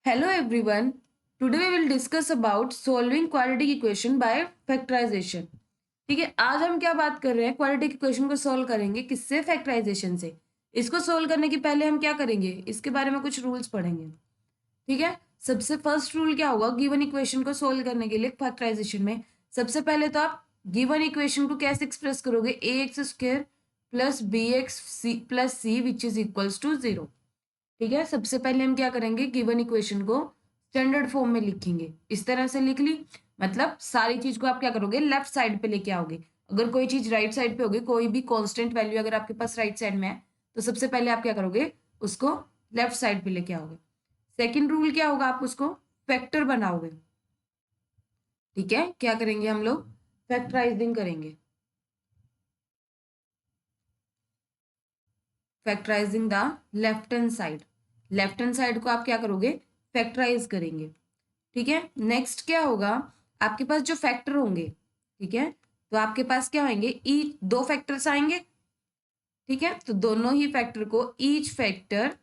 Hello everyone. Today we will discuss about solving quadratic equation by factorization. ठीक है, आज हम क्या बात कर रहे हैं? क्वाड्रेटिक इक्वेशन को सोल्व करेंगे किससे? फैक्टराइजेशन से। इसको सोल्व करने के पहले हम क्या करेंगे? इसके बारे में कुछ रूल्स पढ़ेंगे। ठीक है, सबसे फर्स्ट रूल क्या होगा गिवन इक्वेशन को सोल्व करने के लिए फैक्टराइजेशन में? सबसे पहले तो आप गिवन इक्वेशन को कैसे एक्सप्रेस करोगे? A x square plus B x plus C which is equals to 0। ठीक है, सबसे पहले हम क्या करेंगे? गिवन इक्वेशन को स्टैंडर्ड फॉर्म में लिखेंगे। इस तरह से लिख ली, मतलब सारी चीज को आप क्या करोगे? लेफ्ट साइड पे लेके आओगे। अगर कोई चीज राइट साइड पे होगी, कोई भी कांस्टेंट वैल्यू अगर आपके पास राइट साइड में है, तो सबसे पहले आप क्या करोगे? उसको लेफ्ट साइड पे लेके आओगे। सेकेंड रूल क्या होगा? आप उसको फैक्टर बनाओगे। ठीक है, क्या करेंगे हम लोग? फैक्टराइजिंग करेंगे। Factorising the left hand side. Left hand side को आप क्या करोगे? फैक्टराइज करेंगे। ठीक है, नेक्स्ट क्या होगा? आपके पास जो फैक्टर होंगे, ठीक है, तो आपके पास क्या होंगे? ई दो फैक्टर्स आएंगे। ठीक है, तो दोनों ही फैक्टर को ईच फैक्टर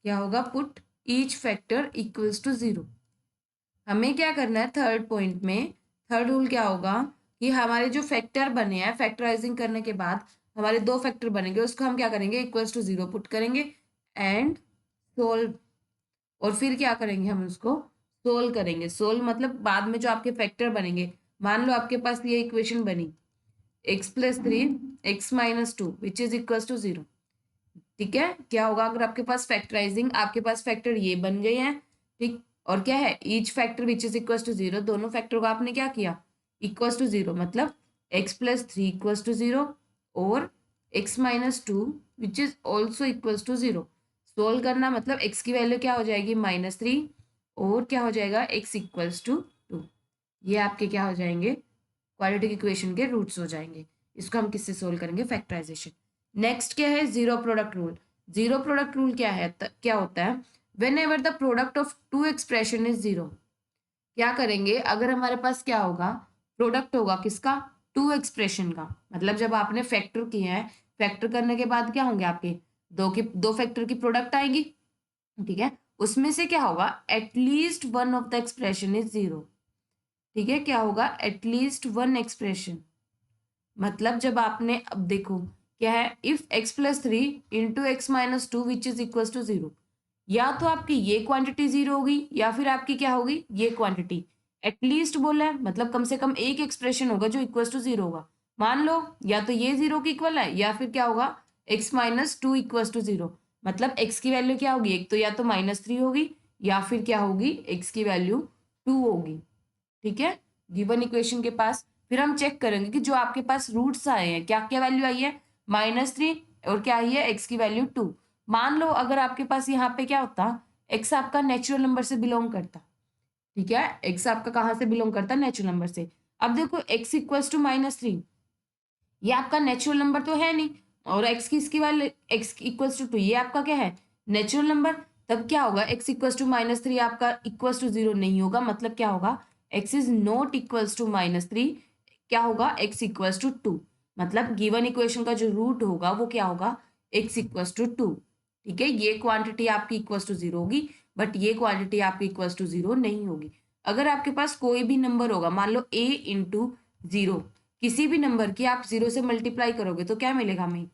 क्या होगा? Put each factor equals to 0। हमें क्या करना है? थर्ड पॉइंट में थर्ड रूल क्या होगा कि हमारे जो फैक्टर बने हैं, फैक्टराइजिंग करने के बाद हमारे दो फैक्टर बनेंगे, उसको हम क्या करेंगे? इक्वल्स टू 0 पुट करेंगे एंड सोल्व। और फिर क्या करेंगे? हम उसको सोल्व करेंगे। सोल्व मतलब बाद में जो आपके फैक्टर बनेंगे, मान लो आपके पास ये इक्वेशन बनी x plus 3 x minus 2 which is equal to 0। ठीक है, क्या होगा अगर आपके पास फैक्टराइजिंग, आपके पास फैक्टर ये बन गए हैं। ठीक, और क्या है? Each factor which is equal to 0, दोनों फैक्टर को आपने क्या किया? इक्वल टू 0, मतलब x प्लस 3 इक्वल टू 0 और x minus 2 which is also equal to 0। Solve करना मतलब x की वैल्यू क्या हो जाएगी? -3 और क्या हो जाएगा? x equals to 2। ये आपके क्या हो जाएंगे? क्वाड्रेटिक इक्वेशन के रूट्स हो जाएंगे। इसको हम किससे सोल्व करेंगे? फैक्टराइजेशन। नेक्स्ट क्या है? Zero product rule. Zero product rule क्या है? क्या होता है? Whenever the product of two expression is zero. क्या करेंगे? अगर हमारे पास क्या होगा? प्रोडक्ट होगा किसका? टू एक्सप्रेशन का। मतलब जब आपने फैक्टर किया है, फैक्टर करने के बाद क्या होंगे? आपके दो फैक्टर की प्रोडक्ट आएगी। ठीक है, उसमें से क्या होगा? At least one of the expression is zero. ठीक है, क्या होगा? At least one expression. मतलब जब आपने, अब देखो क्या है? If x plus 3 into x minus 2 which is equal to 0, या तो आपकी ये क्वांटिटी 0 होगी या फिर आपकी क्या होगी? ये क्वांटिटी। एटलीस्ट बोला है मतलब कम से कम एक एक्सप्रेशन होगा जो इक्वल टू 0 होगा। मान लो या तो ये 0 की इक्वल है या फिर क्या होगा? x minus 2 equal to 0। मतलब x की वैल्यू क्या होगी? एक तो या तो -3 होगी या फिर क्या होगी? x की वैल्यू 2 होगी। ठीक है, गिवन इक्वेशन के पास फिर हम चेक करेंगे कि जो आपके पास रूट्स आए हैं, क्या क्या वैल्यू आई है? -3 और क्या आई है? एक्स की वैल्यू 2। मान लो अगर आपके पास यहाँ पे क्या होता? एक्स आपका नेचुरल नंबर से बिलोंग करता। ठीक है, एक्स आपका कहाँ से बिलोंग करता? नेचुरल नंबर से। अब देखो एक्स इक्वल्स टू -3, ये आपका नेचुरल नंबर तो है नहीं, और एक्स की इसकी वैल्यू एक्स इक्वल्स टू 2, ये आपका क्या है? Natural number. तब क्या होगा? एक्स इक्वल्स टू -3 आपका इक्वल्स टू 0 नहीं होगा। मतलब क्या होगा? X is not equals to -3। क्या होगा? X equals to 2। मतलब गिवन इक्वेशन का जो रूट होगा वो क्या होगा? X equals to 2। ठीक है, ये क्वांटिटी आपकी इक्वल्स टू 0 होगी, बट ये क्वांटिटी आपकी इक्वल्स टू 0 नहीं होगी। अगर आपके पास कोई भी नंबर होगा, मान लो a इंटू 0, किसी भी नंबर की आप 0 से मल्टीप्लाई करोगे तो क्या मिलेगा? हमें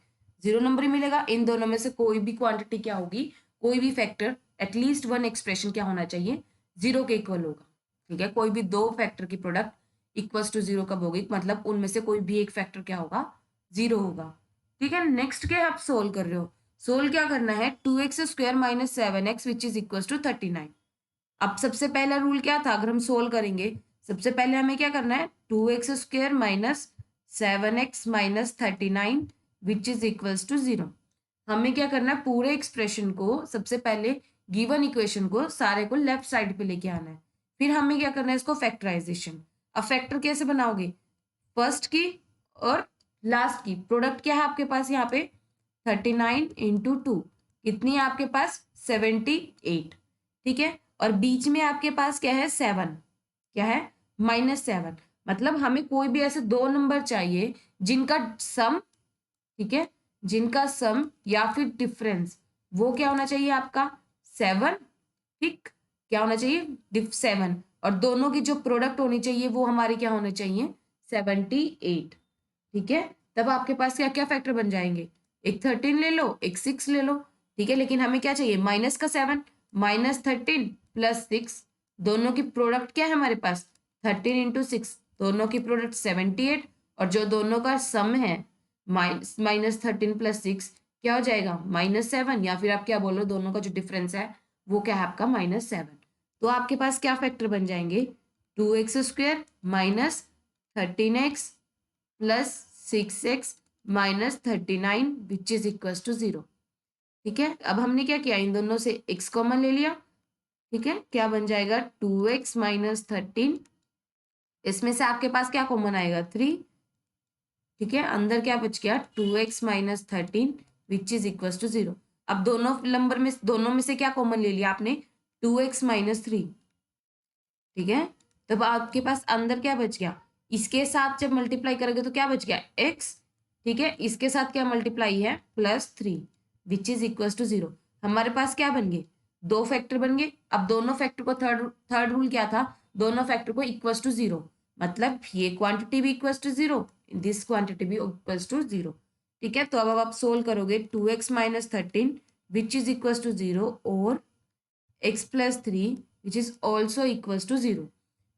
0 नंबर ही मिलेगा। इन दोनों में से कोई भी क्वांटिटी क्या होगी? कोई भी फैक्टर, एटलीस्ट वन एक्सप्रेशन क्या होना चाहिए? 0 के इक्वल होगा। ठीक है, कोई भी दो फैक्टर की प्रोडक्ट इक्वल्स टू 0 कब होगी? मतलब उनमें से कोई भी एक फैक्टर क्या होगा? 0 होगा। ठीक है, नेक्स्ट क्या आप सोल्व कर रहे हो? सोल्व क्या करना है? 2x square minus 7x which is equal to 39। अब सबसे पहला रूल क्या था? अगर हम सोल्व करेंगे, सबसे पहले हमें क्या करना है? 2x square minus 7x minus 39 which is equals to 0। हमें क्या करना है? पूरे एक्सप्रेशन को, सबसे पहले गिवन इक्वेशन को सारे को लेफ्ट साइड पे लेके आना है। फिर हमें क्या करना है? इसको फैक्टराइजेशन। अब फैक्टर कैसे बनाओगे? फर्स्ट की और लास्ट की प्रोडक्ट क्या है आपके पास? यहाँ पे 39 इंटू 2 कितनी है आपके पास? 78। ठीक है, और बीच में आपके पास क्या है? 7। क्या है? -7। मतलब हमें कोई भी ऐसे दो नंबर चाहिए जिनका सम, ठीक है, जिनका सम या फिर डिफरेंस वो क्या होना चाहिए आपका 7, ठीक, क्या होना चाहिए डिफ 7, और दोनों की जो प्रोडक्ट होनी चाहिए वो हमारी क्या होने चाहिए 78, ठीक है। तब आपके पास क्या क्या फैक्टर बन जाएंगे, एक 13 ले लो, एक 6 ले लो, ठीक है। लेकिन हमें क्या चाहिए माइनस का 7, -13 + 6, दोनों की प्रोडक्ट क्या है हमारे पास 13 × 6, दोनों की प्रोडक्ट 78, और जो दोनों का सम है -13 + 6 क्या हो जाएगा -7, या फिर आप क्या बोल रहे हो दोनों का जो डिफरेंस है वो क्या है आपका -7। तो आपके पास क्या फैक्टर बन जाएंगे 2x² - 13x + 6x - 39 which is equal to 0, ठीक है। अब हमने क्या किया इन दोनों से x कॉमन ले लिया, ठीक है। क्या बन जाएगा 2x - 13, इसमें से आपके पास क्या कॉमन आएगा 3, ठीक है। अंदर क्या बच गया 2x - 13 which is equal to 0। अब दोनों में से क्या कॉमन ले लिया आपने 2x - 3, ठीक है। तब आपके पास अंदर क्या बच गया, इसके साथ जब मल्टीप्लाई करोगे तो क्या बच गया x, ठीक है। इसके साथ क्या मल्टीप्लाई है +3 विच इज इक्वल टू 0। हमारे पास क्या बन गए दो फैक्टर बन गए। अब दोनों फैक्टर को थर्ड रूल क्या था, दोनों फैक्टर को इक्वल टू 0, मतलब ये क्वांटिटी भी इक्वल टू 0, दिस क्वांटिटी भी इक्वल टू 0, ठीक है। तो अब आप सोल्व करोगे 2x - 13 which is equal to 0 और x + 3 which is also equal to 0।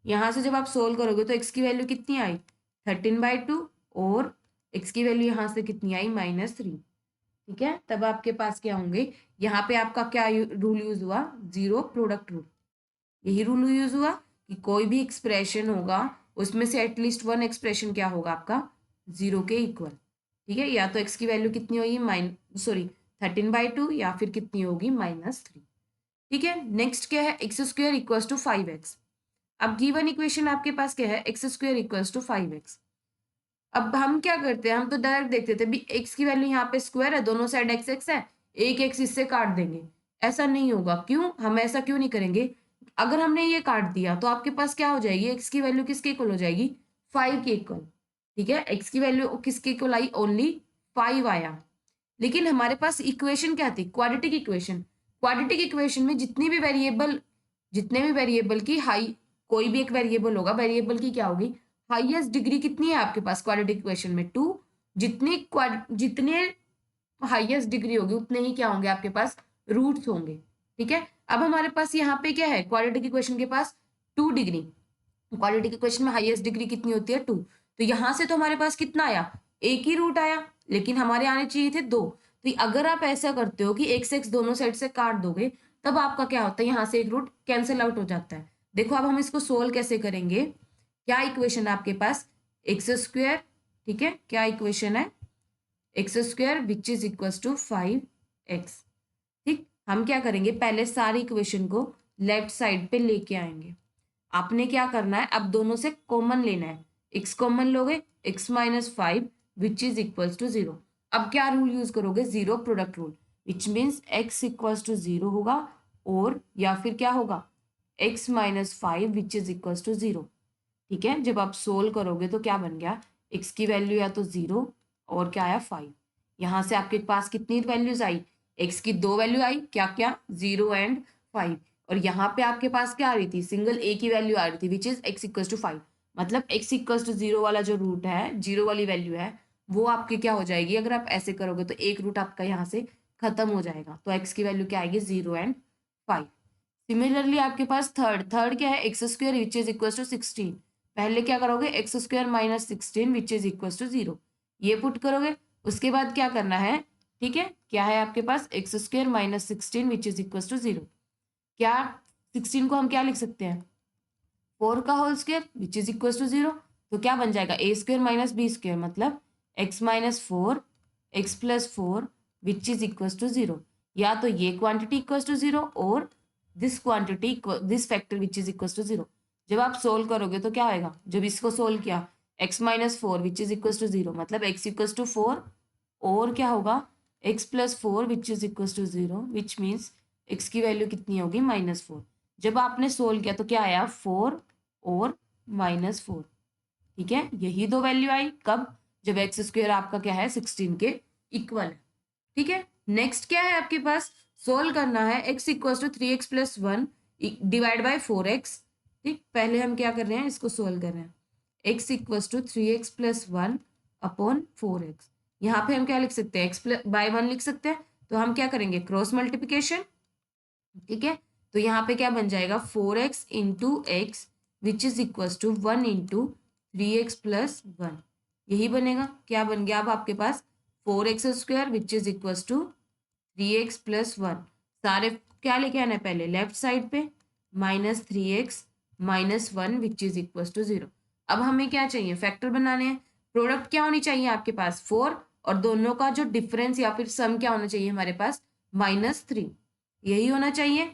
यहाँ से जब आप सोल्व करोगे तो x की वैल्यू कितनी आई 13/2, और x की वैल्यू यहाँ से कितनी आई -3, ठीक है। तब आपके पास क्या होंगे, यहाँ पे आपका क्या रूल यूज हुआ जीरो प्रोडक्ट रूल, यही रूल यूज हुआ कि कोई भी एक्सप्रेशन होगा उसमें से एटलीस्ट वन एक्सप्रेशन क्या होगा आपका 0 के इक्वल, ठीक है। या तो x की वैल्यू कितनी होगी 13/2, या फिर कितनी होगी -3, ठीक है। नेक्स्ट क्या है x² = 5x। अब गिवन इक्वेशन आपके पास क्या है x² = 5x। अब हम क्या करते हैं, हम तो डायरेक्ट देखते थे भी x की वैल्यू यहाँ पे स्क्वायर है, दोनों साइड x है, एक x इससे काट देंगे। ऐसा नहीं होगा, क्यों, हम ऐसा क्यों नहीं करेंगे। अगर हमने ये काट दिया तो आपके पास क्या हो जाएगी x की वैल्यू किसके इक्वल हो जाएगी 5 के इक्वल, ठीक है। x की वैल्यू किसके इक्वल आई ओनली 5 आया। लेकिन हमारे पास इक्वेशन क्या थी क्वाड्रेटिक इक्वेशन, क्वाड्रेटिक इक्वेशन में जितने भी वेरिएबल की हाई, कोई भी एक वेरिएबल होगा, वेरिएबल की क्या होगी हाईएस्ट डिग्री कितनी है आपके पास क्वाड्रेटिक इक्वेशन में 2, जितने हाईएस्ट डिग्री होगी उतने ही क्या होंगे आपके पास रूट्स होंगे, ठीक है। अब हमारे पास यहाँ पे क्या है क्वाड्रेटिक इक्वेशन के पास 2 डिग्री, क्वाड्रेटिक इक्वेशन में हाईएस्ट डिग्री कितनी होती है 2, तो यहाँ से तो हमारे पास कितना आया एक ही रूट आया, लेकिन हमारे आने चाहिए थे 2। तो अगर आप ऐसा करते हो कि एक से x दोनों साइड से काट दोगे तब आपका क्या होता है यहाँ से एक रूट कैंसिल आउट हो जाता है। देखो अब हम इसको सोल्व कैसे करेंगे, क्या इक्वेशन है आपके पास x², ठीक है, क्या इक्वेशन है x² which is equal to 5x, ठीक। हम क्या करेंगे पहले सारी इक्वेशन को लेफ्ट साइड पे लेके आएंगे। आपने क्या करना है अब दोनों से कॉमन लेना है, x कॉमन लोगे x - 5 which is equal to 0। अब क्या रूल यूज करोगे zero product rule, which means x equal to 0 होगा, और या फिर क्या होगा x - 5 which is equal to 0, ठीक है। जब आप सोल्व करोगे तो क्या बन गया x की वैल्यू या तो 0 और क्या आया 5, यहाँ से आपके पास कितनी वैल्यूज आई x की 2 वैल्यू आई, क्या क्या 0 एंड 5, और यहाँ पे आपके पास क्या आ रही थी सिंगल a की वैल्यू आ रही थी which is x equal to 5, मतलब x इक्वल टू 0 वाला जो रूट है, 0 वाली वैल्यू है वो आपकी क्या हो जाएगी, अगर आप ऐसे करोगे तो एक रूट आपका यहाँ से खत्म हो जाएगा, तो x की वैल्यू क्या आएगी 0 एंड 5। सिमिलरली आपके पास थर्ड क्या है x² which is equal to 16, पहले क्या करोगे x² - 16 which is equal to 0, ये पुट करोगे। उसके बाद क्या करना है, ठीक है, क्या है आपके पास x² - 16 which is equal to 0, क्या 16 को हम क्या लिख सकते हैं 4 का whole square which is equal to 0, तो क्या बन जाएगा a² - b² मतलब x - 4 x + 4 which is equal to 0, या तो ये क्वांटिटी इक्वल टू 0 और this factor which is equal to 0। जब आप सोल्व करोगे तो क्या आएगा, जब इसको सोल्व किया x - 4 which is equal to 0 मतलब x इक्वल टू 4, और क्या होगा x + 4 which is equal to 0 which means x की वैल्यू कितनी होगी -4। जब आपने सोल्व किया तो क्या आया 4 और -4, ठीक है। यही दो वैल्यू आई कब, जब x² आपका क्या है 16 के इक्वल है, ठीक है। नेक्स्ट क्या है आपके पास सोल्व करना है x equal to 3x plus 1 divide by 4x। ठीक, पहले हम क्या कर रहे हैं, इसको सोल्व कर रहे हैं। x equal to 3x plus 1 upon 4x। यहाँ पे हम क्या लिख सकते हैं, x प्लस बाई 1 लिख सकते हैं, तो हम क्या करेंगे, क्रॉस मल्टीप्लिकेशन। ठीक है, तो यहाँ पे क्या बन जाएगा, 4x into x which is equal to 1 into 3x plus 1, यही बनेगा। क्या बन गया अब आपके पास, 4x square which is equal to 3x plus 1। सारे क्या लेके आना है पहले, लेफ्ट साइड पे, minus 3x minus 1 which is equal to 0। अब हमें क्या चाहिए, फैक्टर बनाने हैं। प्रोडक्ट क्या होनी चाहिए आपके पास, 4, और दोनों का जो डिफरेंस या फिर सम क्या होना चाहिए हमारे पास, -3, यही होना चाहिए।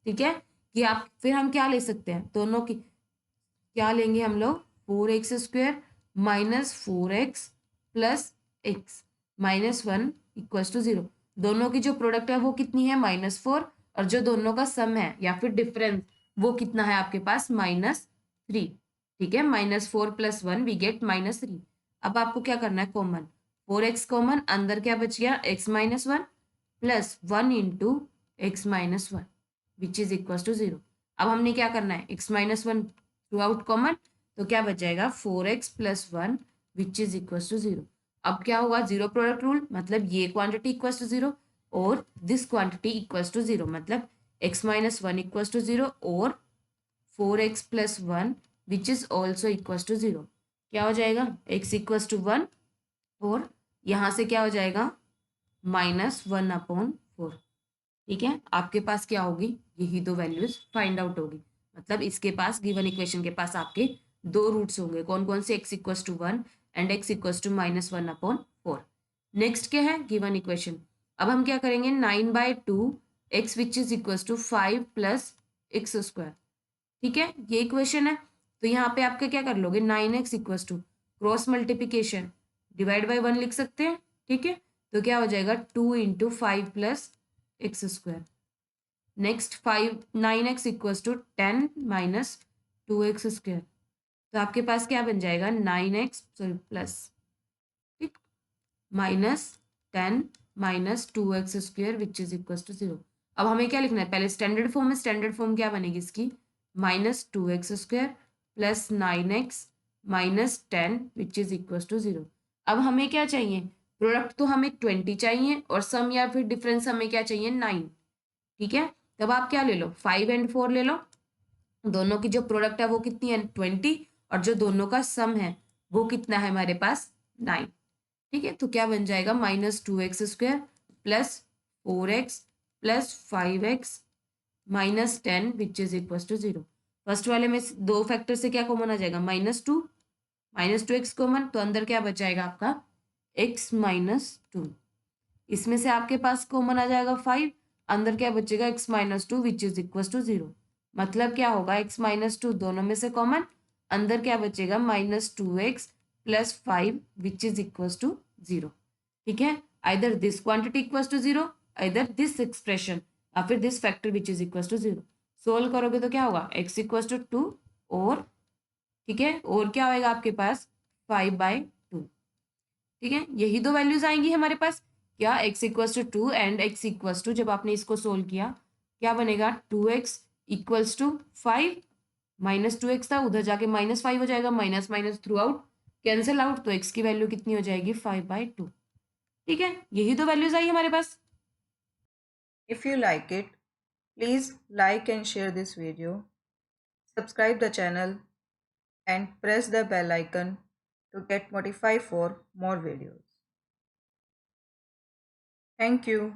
ठीक है, कि आप फिर हम क्या ले सकते हैं, दोनों की क्या लेंगे हम लोग, 4x square minus 4x plus x minus 1 equal to 0। दोनों की जो प्रोडक्ट है वो कितनी है, -4, और जो दोनों का सम है या फिर डिफरेंस वो कितना है आपके पास, -3। ठीक है, -4 प्लस 1 वी गेट -3। अब आपको क्या करना है, कॉमन, 4x कॉमन, अंदर क्या बच गया, x minus 1 plus 1 into x minus 1 which is equal to 0। अब हमने क्या करना है, x minus 1 throughout common, तो क्या बच जाएगा, 4x plus 1 which is equal to 0। अब क्या होगा, जीरो प्रोडक्ट रूल, मतलब ये क्वांटिटी इक्वल्स टू 0 और दिस क्वांटिटी इक्वल्स टू 0, मतलब x माइनस 1 इक्वल्स टू 0 और 4x plus 1 which is also equals to 0। क्या हो जाएगा, x इक्वल्स टू 1 और यहाँ से क्या हो जाएगा, -1 अपॉन 4। ठीक है, आपके पास क्या होगी, यही दो वैल्यूज फाइंड आउट होगी। मतलब इसके पास, गिवन इक्वेशन के पास आपके दो रूट्स होंगे, कौन कौन से, x equals to 1 and x equals to -1 upon 4। Next क्या है, गिवन इक्वेशन। अब हम क्या करेंगे, 9/2 x which is equals to 5 plus x square. ठीक है, ये इक्वेशन है। तो यहाँ पे आपके क्या कर लोगे, 9x equals to cross multiplication divide by 1 लिख सकते हैं। ठीक है, तो क्या हो जाएगा, 2 into 5 plus x square. Next 9x equals to 10 minus 2x square. तो आपके पास क्या बन जाएगा, 9x सॉरी प्लस, ठीक, -10 minus 2x square which is equals to 0। अब हमें क्या लिखना है, पहले स्टैंडर्ड फॉर्म में, स्टैंडर्ड फॉर्म क्या बनेगी इसकी, -2x square plus 9x minus 10 which is equals to 0। अब हमें क्या चाहिए, प्रोडक्ट तो हमें 20 चाहिए और सम या फिर डिफरेंस हमें क्या चाहिए, 9। ठीक है, तब आप क्या ले लो, 5 एंड 4 ले लो। दोनों की जो प्रोडक्ट है वो कितनी है, 20, और जो दोनों का सम है वो कितना है हमारे पास, 9। ठीक है, तो क्या बन जाएगा, -2x square plus 4x plus 5x minus 10 which is equal to 0। First वाले में दो फैक्टर से क्या कॉमन आ जाएगा, -2x कॉमन, तो अंदर क्या बचाएगा आपका, x -2। इसमें से आपके पास कॉमन आ जाएगा 5, अंदर क्या बचेगा, x-2 which is equal to 0। मतलब क्या होगा, x-2 दोनों में से कॉमन, अंदर क्या बचेगा, -2x plus 5 which is equal to 0। ठीक है, either this quantity equal to 0, either this expression या फिर this factor which is equal to 0। Solve करोगे तो क्या होगा, x इक्वल टू 2 और, ठीक है, और क्या होएगा आपके पास, 5/2। ठीक है, यही दो वैल्यूज आएंगी हमारे पास, क्या, x equals to 2 and x equals to, जब आपने इसको सोल्व किया क्या बनेगा, 2x इक्वल्स टू 5, -2x था, उधर जाके -5 हो जाएगा, minus minus through out cancel out, तो x की वैल्यू कितनी हो जाएगी, 5/2। ठीक है, यही दो वैल्यूज आई हमारे पास। If you like it, please like and share this video, subscribe the channel and press the bell icon to get notified for more videos. Thank you.